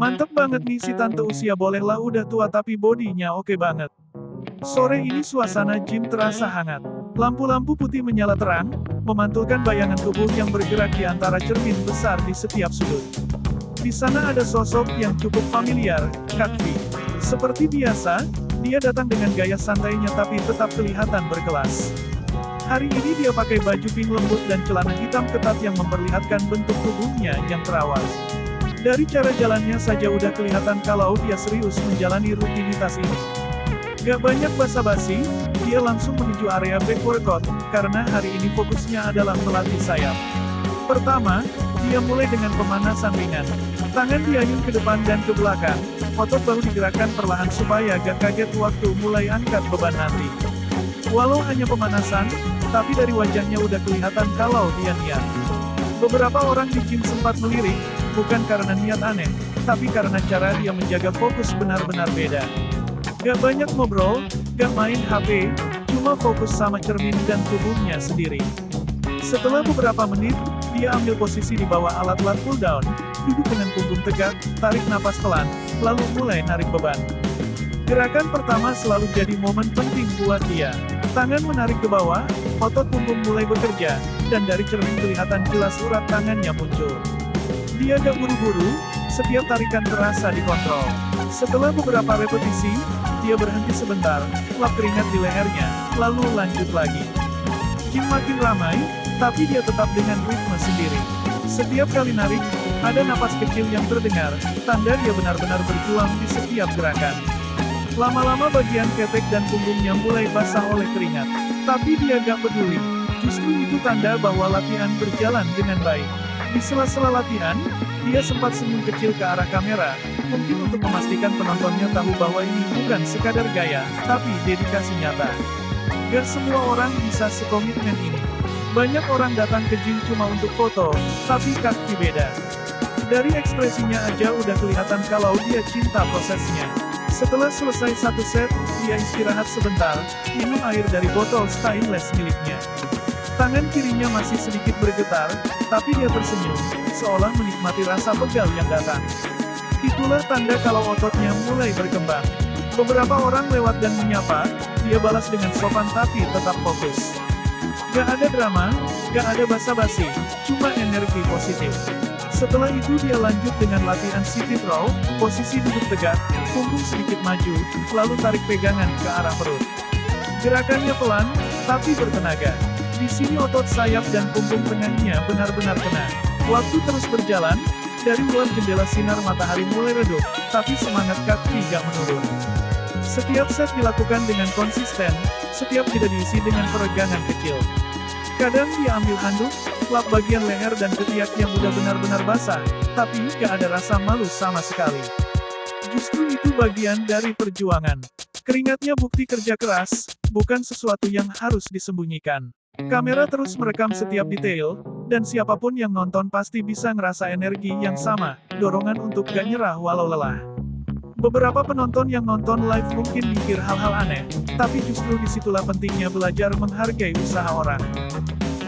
Mantep banget nih si tante usia bolehlah udah tua tapi bodinya oke banget. Sore ini suasana gym terasa hangat. Lampu-lampu putih menyala terang, memantulkan bayangan tubuh yang bergerak di antara cermin besar di setiap sudut. Di sana ada sosok yang cukup familiar, Kak V. Seperti biasa, dia datang dengan gaya santainya tapi tetap kelihatan berkelas. Hari ini dia pakai baju pink lembut dan celana hitam ketat yang memperlihatkan bentuk tubuhnya yang terawat. Dari cara jalannya saja udah kelihatan kalau dia serius menjalani rutinitas ini. Gak banyak basa-basi, dia langsung menuju area back workout, karena hari ini fokusnya adalah melatih sayap. Pertama, dia mulai dengan pemanasan ringan. Tangan diayun ke depan dan ke belakang, otot bahu digerakkan perlahan supaya gak kaget waktu mulai angkat beban nanti. Walau hanya pemanasan, tapi dari wajahnya udah kelihatan kalau dia niat. Beberapa orang di gym sempat melirik, bukan karena niat aneh, tapi karena cara dia menjaga fokus benar-benar beda. Gak banyak ngobrol, gak main HP, cuma fokus sama cermin dan tubuhnya sendiri. Setelah beberapa menit, dia ambil posisi di bawah alat-alat pull down, duduk dengan punggung tegak, tarik napas pelan, lalu mulai narik beban. Gerakan pertama selalu jadi momen penting buat dia. Tangan menarik ke bawah, otot punggung mulai bekerja, dan dari cermin kelihatan jelas urat tangannya muncul. Dia gak buru-buru, setiap tarikan terasa dikontrol. Setelah beberapa repetisi, dia berhenti sebentar, lap keringat di lehernya, lalu lanjut lagi. Gym makin ramai, tapi dia tetap dengan ritme sendiri. Setiap kali narik, ada napas kecil yang terdengar, tanda dia benar-benar berjuang di setiap gerakan. Lama-lama bagian ketek dan punggungnya mulai basah oleh keringat. Tapi dia gak peduli, justru itu tanda bahwa latihan berjalan dengan baik. Di sela-sela latihan, dia sempat senyum kecil ke arah kamera, mungkin untuk memastikan penontonnya tahu bahwa ini bukan sekadar gaya, tapi dedikasi nyata. Gak semua orang bisa sekomitmen ini. Banyak orang datang ke gym cuma untuk foto, tapi Kak V beda. Dari ekspresinya aja udah kelihatan kalau dia cinta prosesnya. Setelah selesai satu set, dia istirahat sebentar, minum air dari botol stainless miliknya. Tangan kirinya masih sedikit bergetar, tapi dia tersenyum, seolah menikmati rasa pegal yang datang. Itulah tanda kalau ototnya mulai berkembang. Beberapa orang lewat dan menyapa, dia balas dengan sopan tapi tetap fokus. Gak ada drama, gak ada basa-basi, cuma energi positif. Setelah itu dia lanjut dengan latihan seated row, posisi duduk tegak, punggung sedikit maju, lalu tarik pegangan ke arah perut. Gerakannya pelan, tapi bertenaga. Di sini otot sayap dan punggung tengahnya benar-benar kena. Waktu terus berjalan, dari luar jendela sinar matahari mulai redup, tapi semangat Kak V gak menurun. Setiap set dilakukan dengan konsisten, setiap jeda diisi dengan peregangan kecil. Kadang dia ambil handuk, lap bagian leher dan ketiak yang udah benar-benar basah, tapi gak ada rasa malu sama sekali. Justru itu bagian dari perjuangan. Keringatnya bukti kerja keras, bukan sesuatu yang harus disembunyikan. Kamera terus merekam setiap detail, dan siapapun yang nonton pasti bisa ngerasa energi yang sama, dorongan untuk gak nyerah walau lelah. Beberapa penonton yang nonton live mungkin mikir hal-hal aneh, tapi justru disitulah pentingnya belajar menghargai usaha orang.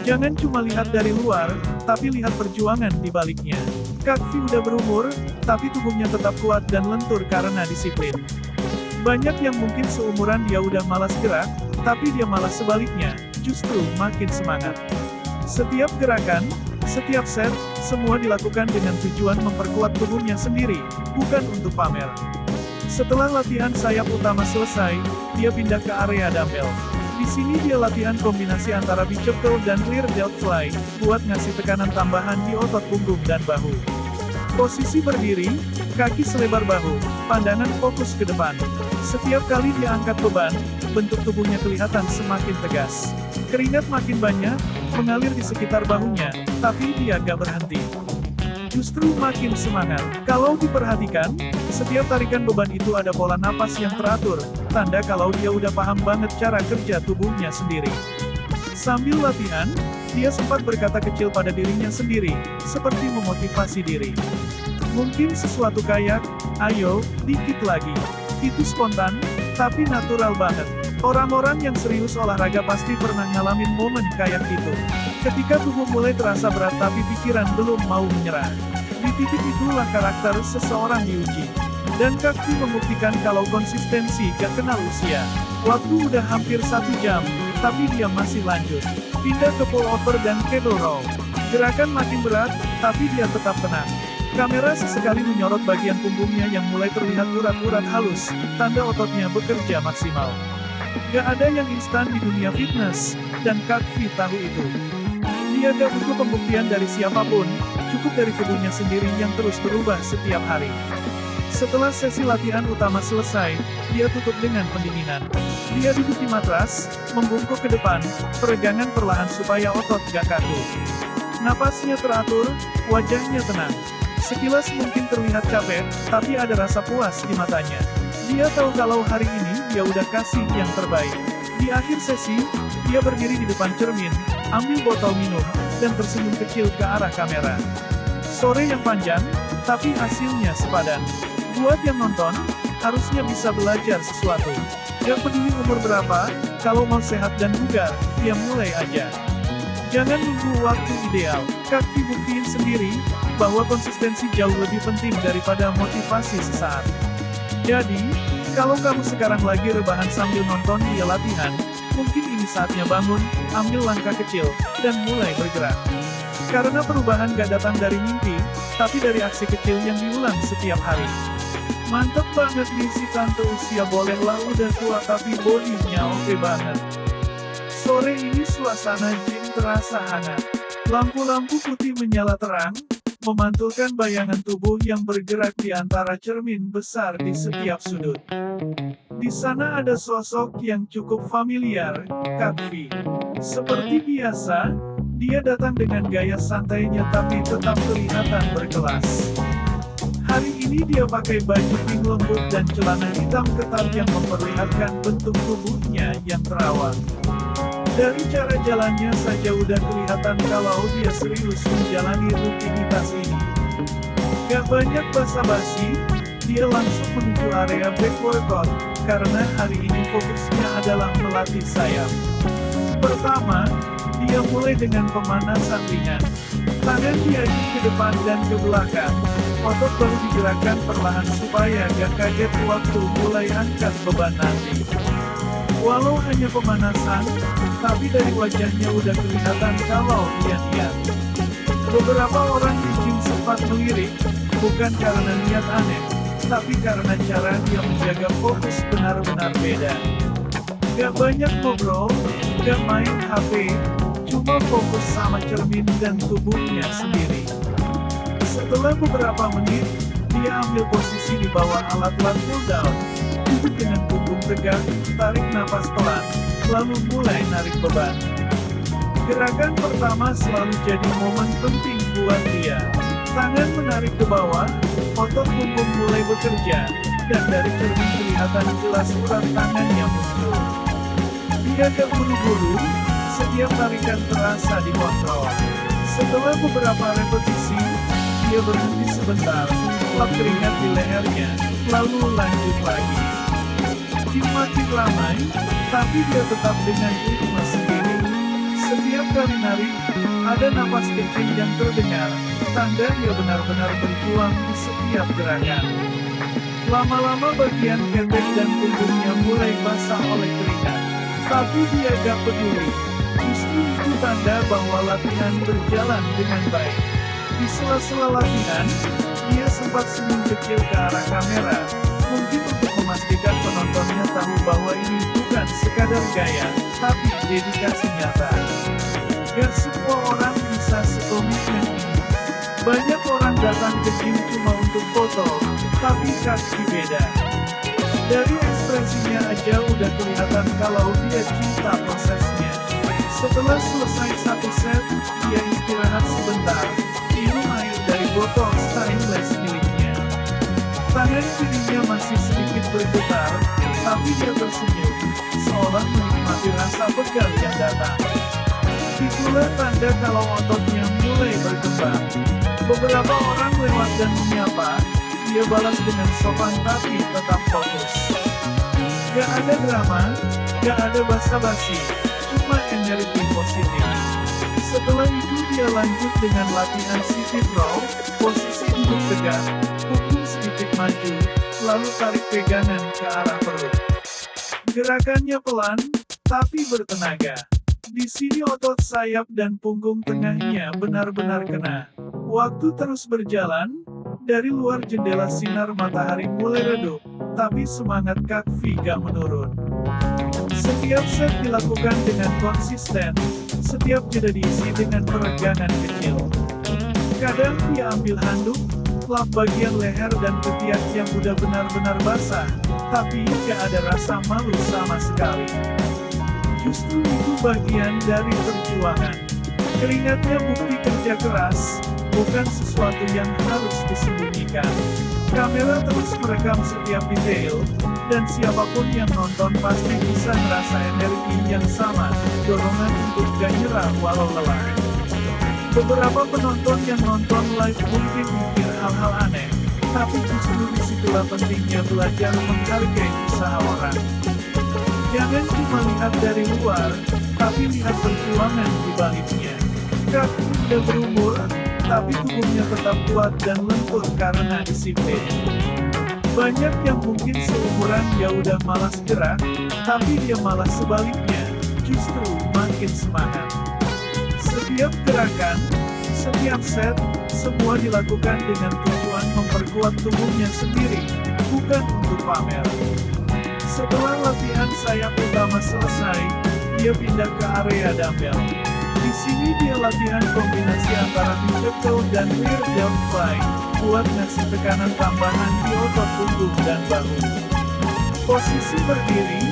Jangan cuma lihat dari luar, tapi lihat perjuangan di baliknya. Kak V udah berumur, tapi tubuhnya tetap kuat dan lentur karena disiplin. Banyak yang mungkin seumuran dia udah malas gerak, tapi dia malah sebaliknya, justru makin semangat. Setiap gerakan, setiap set, semua dilakukan dengan tujuan memperkuat tubuhnya sendiri, bukan untuk pamer. Setelah latihan sayap utama selesai, dia pindah ke area dumbbell. Di sini dia latihan kombinasi antara bicep curl dan rear delt fly, buat ngasih tekanan tambahan di otot punggung dan bahu. Posisi berdiri, kaki selebar bahu, pandangan fokus ke depan. Setiap kali dia angkat beban, bentuk tubuhnya kelihatan semakin tegas. Keringat makin banyak, mengalir di sekitar bahunya, tapi dia gak berhenti. Justru makin semangat. Kalau diperhatikan, setiap tarikan beban itu ada pola napas yang teratur, tanda kalau dia udah paham banget cara kerja tubuhnya sendiri. Sambil latihan, dia sempat berkata kecil pada dirinya sendiri, seperti memotivasi diri. Mungkin sesuatu kayak, ayo, dikit lagi. Itu spontan, tapi natural banget. Orang-orang yang serius olahraga pasti pernah ngalamin momen kayak gitu. Ketika tubuh mulai terasa berat tapi pikiran belum mau menyerah. Di titik itulah karakter seseorang diuji. Dan Kak V membuktikan kalau konsistensi gak kenal usia. Waktu udah hampir 1 jam, tapi dia masih lanjut. Pindah ke pull-over dan cable row. Gerakan makin berat, tapi dia tetap tenang. Kamera sesekali menyorot bagian punggungnya yang mulai terlihat urat-urat halus, tanda ototnya bekerja maksimal. Gak ada yang instan di dunia fitness, dan Kak V tahu itu. Dia gak butuh pembuktian dari siapapun, cukup dari tubuhnya sendiri yang terus berubah setiap hari. Setelah sesi latihan utama selesai, dia tutup dengan pendinginan. Dia duduk di matras, membungkuk ke depan, peregangan perlahan supaya otot gak kaku. Napasnya teratur, wajahnya tenang. Sekilas mungkin terlihat capek, tapi ada rasa puas di matanya. Dia tahu kalau hari ini dia udah kasih yang terbaik. Di akhir sesi, dia berdiri di depan cermin, ambil botol minum, dan tersenyum kecil ke arah kamera. Sore yang panjang, tapi hasilnya sepadan. Buat yang nonton, harusnya bisa belajar sesuatu. Gak peduli umur berapa, kalau mau sehat dan bugar, ya mulai aja. Jangan nunggu waktu ideal. Kak V buktiin sendiri, bahwa konsistensi jauh lebih penting daripada motivasi sesaat. Jadi, kalau kamu sekarang lagi rebahan sambil nonton dia latihan, mungkin ini saatnya bangun, ambil langkah kecil, dan mulai bergerak. Karena perubahan gak datang dari mimpi, tapi dari aksi kecil yang diulang setiap hari. Mantep banget nih si tante usia bolehlah udah tua tapi bodinya oke banget. Sore ini suasana gym terasa hangat. Lampu-lampu putih menyala terang, memantulkan bayangan tubuh yang bergerak di antara cermin besar di setiap sudut. Di sana ada sosok yang cukup familiar, Kak V. Seperti biasa, dia datang dengan gaya santainya tapi tetap kelihatan berkelas. Hari ini dia pakai baju pink lembut dan celana hitam ketat yang memperlihatkan bentuk tubuhnya yang terawat. Dari cara jalannya saja udah kelihatan kalau dia serius menjalani rutinitas ini. Gak banyak basa-basi, dia langsung menuju area back workout, karena hari ini fokusnya adalah melatih sayap. Pertama, dia mulai dengan pemanasan ringan. Tangan diajak ke depan dan ke belakang. Otot baru digerakkan perlahan supaya gak kaget waktu mulai angkat beban nanti. Walau hanya pemanasan, tapi dari wajahnya udah kelihatan kalau dia niat. Beberapa orang di gym sempat melirik, bukan karena niat aneh, tapi karena cara dia menjaga fokus benar-benar beda. Gak banyak ngobrol, gak main HP, cuma fokus sama cermin dan tubuhnya sendiri. Setelah beberapa menit, dia ambil posisi di bawah alat pull down, duduk dengan punggung tegak, tarik napas pelan, lalu mulai narik beban. Gerakan pertama selalu jadi momen penting buat dia. Tangan menarik ke bawah, otot punggung mulai bekerja, dan dari cermin kelihatan jelas urat tangannya muncul. Dia gak buru-buru, setiap tarikan terasa dikontrol. Setelah beberapa repetisi, dia berhenti sebentar, lap keringat di lehernya, lalu lanjut lagi. Gym makin ramai, tapi dia tetap dengan ritme sendiri. Setiap kali narik, ada napas kecil yang terdengar, tanda dia benar-benar berjuang di setiap gerakan. Lama-lama bagian ketek dan punggungnya mulai basah oleh keringat. Tapi dia gak peduli. Justru itu tanda bahwa latihan berjalan dengan baik. Di sela-sela latihan, dia sempat senyum kecil ke arah kamera, mungkin untuk memastikan penontonnya tahu bahwa ini bukan sekadar gaya, tapi dedikasi nyata. Gak semua orang bisa sekomitmen ini. Banyak orang datang ke gym cuma untuk foto, tapi Kak V beda. Dari ekspresinya aja udah kelihatan kalau dia cinta prosesnya. Setelah selesai satu set, dia istirahat sebentar, minum air dari botol stainless miliknya. Tangan kirinya masih sedikit bergetar, tapi dia tersenyum, seolah menikmati rasa pegal yang datang. Itulah tanda kalau ototnya mulai berkembang. Beberapa orang lewat dan menyapa, dia balas dengan sopan tapi tetap fokus. Gak ada drama, gak ada basa-basi, cuma energi positif. Setelah itu dia lanjut dengan latihan sitting row, posisi duduk tegak, punggung sedikit maju, lalu tarik pegangan ke arah perut. Gerakannya pelan, tapi bertenaga. Di sini otot sayap dan punggung tengahnya benar-benar kena. Waktu terus berjalan, dari luar jendela sinar matahari mulai redup, tapi semangat Kak V gak menurun. Setiap set dilakukan dengan konsisten, setiap jeda diisi dengan peregangan kecil. Kadang dia ambil handuk, lap bagian leher dan ketiak yang udah benar-benar basah, tapi gak ada rasa malu sama sekali. Justru itu bagian dari perjuangan. Keringatnya bukti kerja keras, bukan sesuatu yang harus disembunyikan. Kamera terus merekam setiap detail, dan siapapun yang nonton pasti bisa merasa energi yang sama, dorongan untuk gak nyerah walau lelah. Beberapa penonton yang nonton live mungkin mikir hal-hal aneh, tapi justru disitulah pentingnya belajar menghargai usaha orang. Jangan cuma lihat dari luar, tapi lihat perjuangan di baliknya. Kak udah berumur, tapi tubuhnya tetap kuat dan lentur karena disiplin. Banyak yang mungkin seumuran dia udah malas gerak, tapi dia malah sebaliknya, justru makin semangat. Setiap gerakan, setiap set, semua dilakukan dengan tujuan memperkuat tubuhnya sendiri, bukan untuk pamer. Setelah latihan sayap utama selesai, dia pindah ke area dumbbell. Di sini dia latihan kombinasi antara pijat toe dan rear delt fly, buat ngasih tekanan tambahan di otot punggung dan bahu. Posisi berdiri,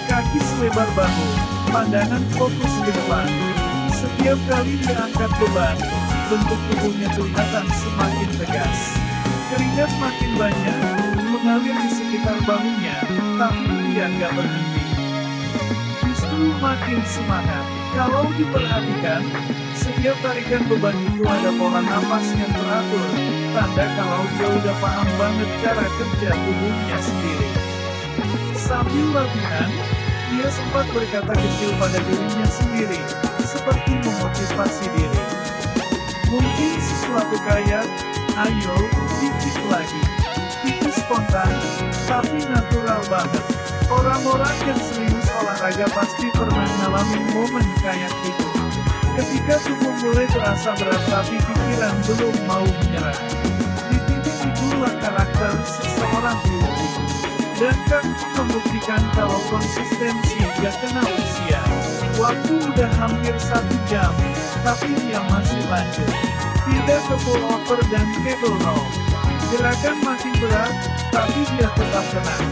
kaki selebar bahu, pandangan fokus ke depan. Setiap kali dia angkat beban, bentuk tubuhnya kelihatan semakin tegas. Keringat makin banyak, mengalir di sekitar bahunya, tapi dia nggak berhenti. Justru makin semangat. Kalau diperhatikan, setiap tarikan beban itu ada pola napas yang teratur, tanda kalau dia udah paham banget cara kerja tubuhnya sendiri. Sambil latihan, dia sempat berkata kecil pada dirinya sendiri, seperti memotivasi diri. Mungkin sesuatu kayak, ayo, dikit lagi. Itu spontan, tapi natural banget. Orang-orang yang serius olahraga pasti pernah ngalamin momen kayak gitu. Ketika tubuh mulai terasa berat tapi pikiran belum mau menyerah. Di titik itulah karakter seseorang diuji. Dan Kak membuktikan kalau konsistensi gak kenal usia. Waktu udah hampir 1 jam, tapi dia masih lanjut. Tidak ke pull over dan cable row. Gerakan makin berat, tapi dia tetap tenang.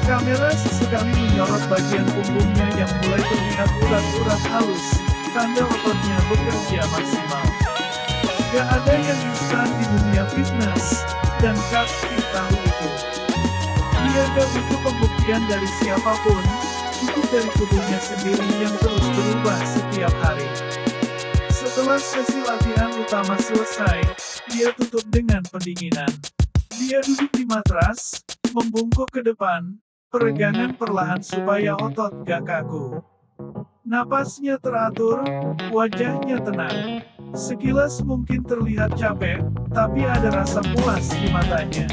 Kamera sesekali menyorot bagian punggungnya yang mulai terlihat urat-urat halus, tanda ototnya bekerja maksimal. Gak ada yang instan di dunia fitness, dan Kak tahu itu. Dia gak butuh pembuktian dari siapapun, cukup dari tubuhnya sendiri yang terus berubah setiap hari. Setelah sesi latihan utama selesai, dia tutup dengan pendinginan. Dia duduk di matras, membungkuk ke depan, peregangan perlahan supaya otot gak kaku. Napasnya teratur, wajahnya tenang. Sekilas mungkin terlihat capek, tapi ada rasa puas di matanya.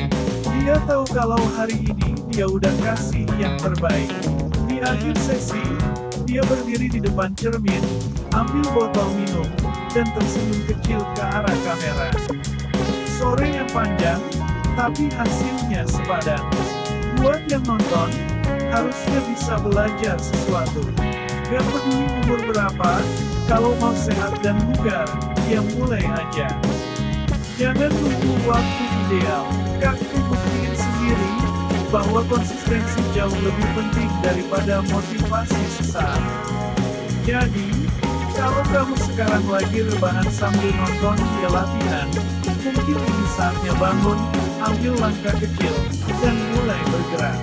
Dia tahu kalau hari ini dia udah kasih yang terbaik. Di akhir sesi, dia berdiri di depan cermin, ambil botol minum, dan tersenyum kecil ke arah kamera. Sore yang panjang, tapi hasilnya sepadan. Buat yang nonton, harusnya bisa belajar sesuatu. Gak peduli umur berapa, kalau mau sehat dan bugar, ya mulai aja. Jangan tunggu waktu ideal. Kak buktiin sendiri, bahwa konsistensi jauh lebih penting daripada motivasi sesaat. Jadi, kalau kamu sekarang lagi rebahan sambil nonton dia latihan, mungkin ini saatnya bangun, ambil langkah kecil, dan mulai bergerak.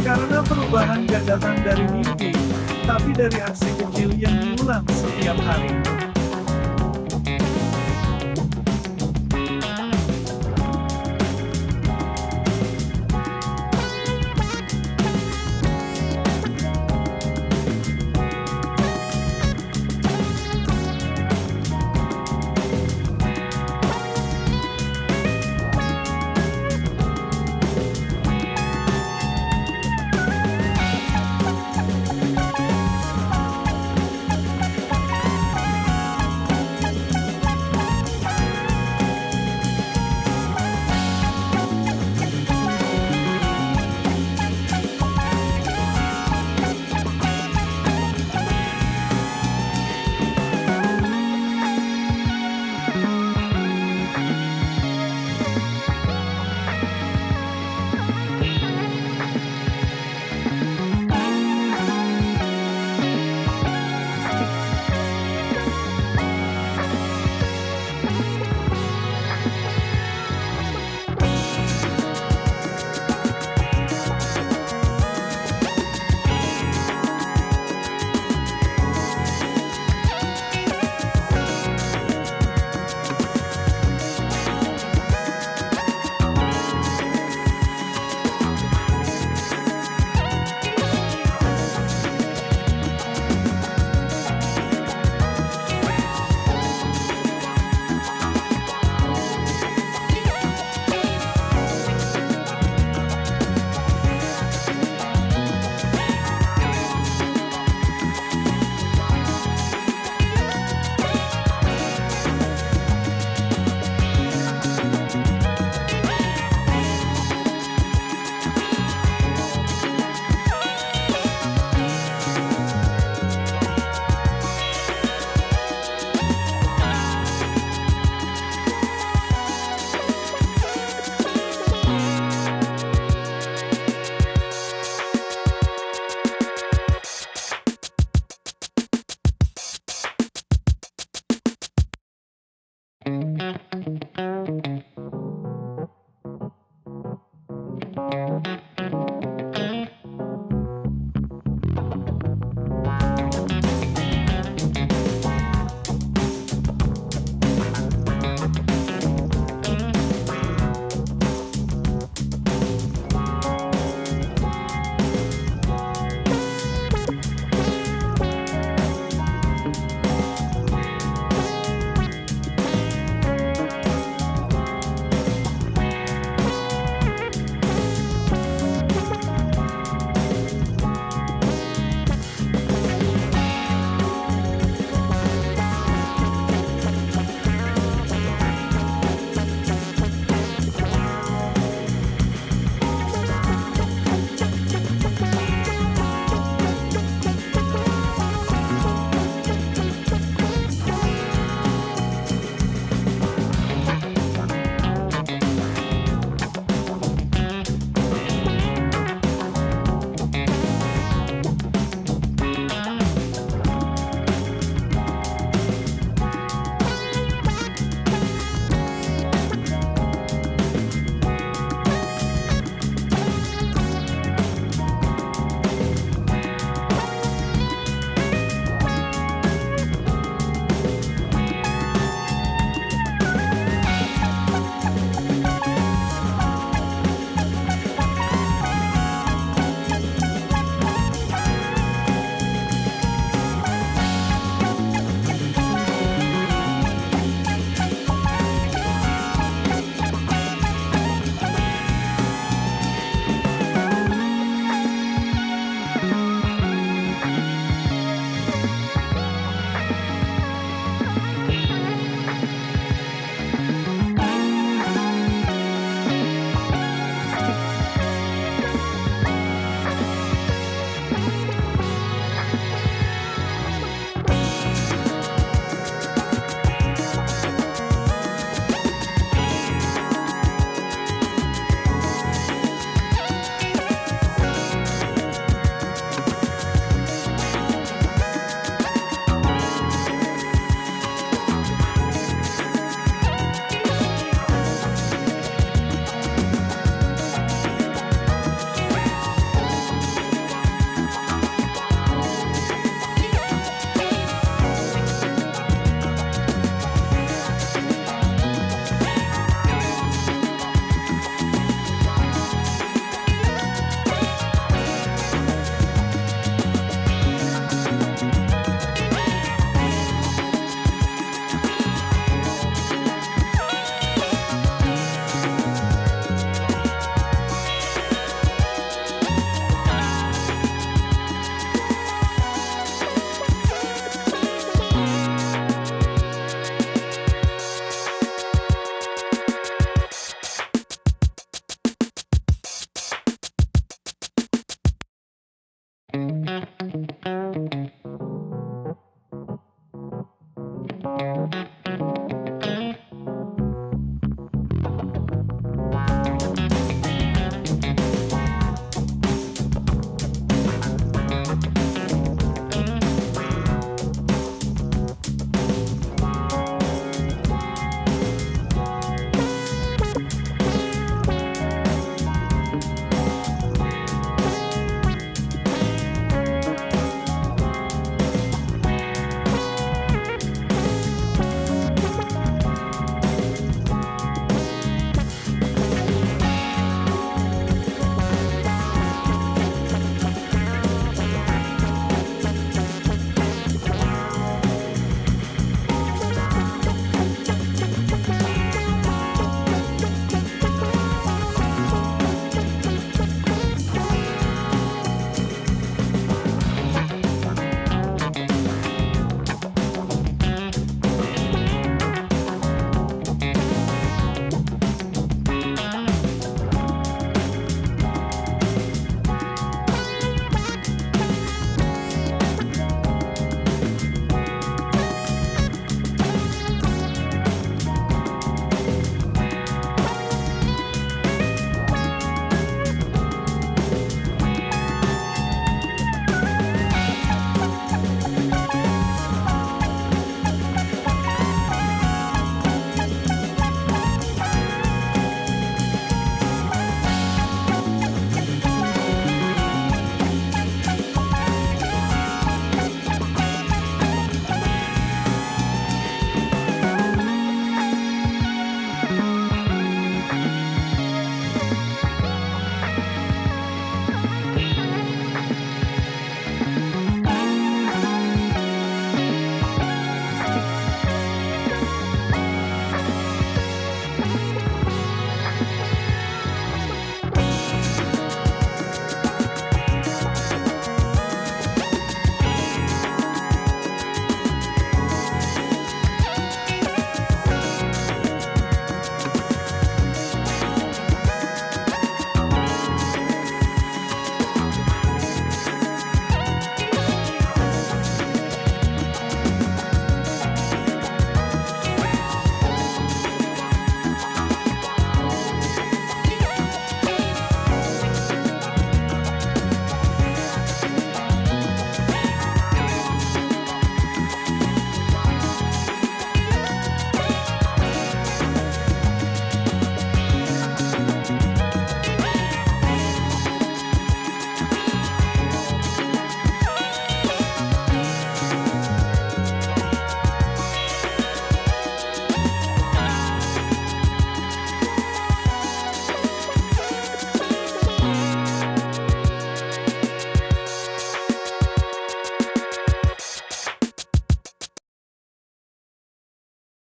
Karena perubahan gak datang dari mimpi, tapi dari aksi kecil yang diulang setiap hari.